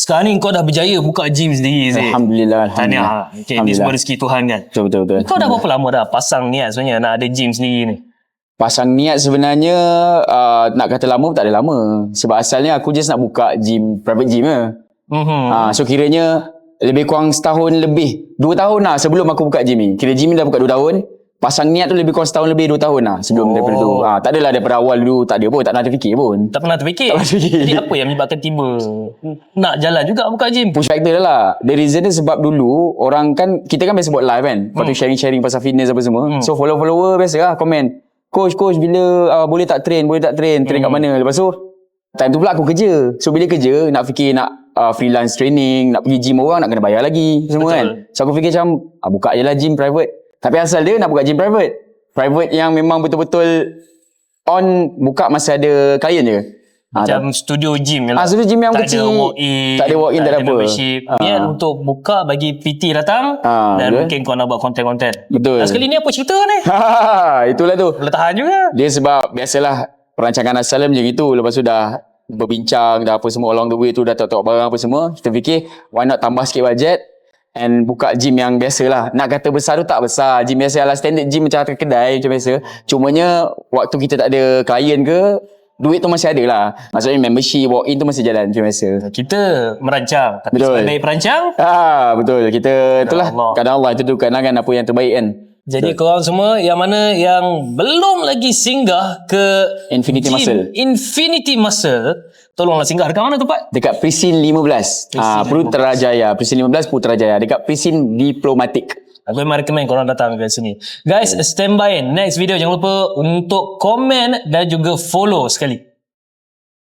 sekarang ni kau dah berjaya buka gym sendiri, Zee. Alhamdulillah. Tahniah. Okay, ni semua rezeki Tuhan kan. Betul. Kau dah berapa lama dah pasang niat sebenarnya nak ada gym sendiri ni? Pasang niat sebenarnya nak kata lama pun tak ada lama. Sebab asalnya aku just nak buka gym, private gym je. So kiranya lebih kurang setahun lebih, 2 tahun lah sebelum aku buka gym ni. Kira gym ni dah buka 2 tahun. Pasang niat tu lebih kurang setahun lebih 2 tahun lah sebelum daripada tu. Tak adalah daripada awal dulu, tak ada pun, tak pernah terfikir pun. Tak pernah terfikir? Jadi apa yang menyebabkan tiba nak jalan juga buka gym? Push factor lah. The reason dia sebab dulu orang kan, kita kan biasa buat live kan. Lepas tu sharing-sharing pasal fitness apa semua. So follower biasa lah komen. Coach bila boleh tak train train kat mana. Lepas tu time tu pula aku kerja. So bila kerja nak fikir nak freelance training, nak pergi gym orang nak kena bayar lagi semua. Betul. Kan. So aku fikir macam buka je lah gym private. Tapi asal dia nak buka gym private yang memang betul-betul on, buka masa ada klien je. Macam studio gym lah. Studio gym yang kecil. Tak ada walk-in, tak ada apa. Niat untuk buka bagi PT datang dan mungkin kau nak buat konten-konten. Betul. Sekali ni apa cerita ni? Itulah tu. Boleh tahan juga. Dia sebab biasalah perancangan asal macam itu. Lepas tu dah berbincang, dah apa semua along the way tu, dah tengok barang apa semua. Kita fikir why not tambah sikit bajet and buka gym yang biasa lah. Nak kata besar tu tak besar. Gym biasa lah, standard gym macam kedai macam biasa. Cumanya waktu kita tak ada klien ke, duit tu masih ada lah. Maksudnya membership, walk-in tu masih jalan macam biasa. Kita merancang. Tapi sebagai perancang, betul. Kita itulah kadang Allah itu tentukan kan apa yang terbaik kan. Jadi korang semua yang mana yang belum lagi singgah ke Infinity gym Muscle, Infinity Muscle, tolonglah singgah. Dekat mana tempat? Dekat Presin 15. Putrajaya. Presin 15 Putrajaya. Dekat Presin Diplomatik. Aku memang recommend korang datang ke sini. Guys, stand by next video. Jangan lupa untuk komen dan juga follow sekali.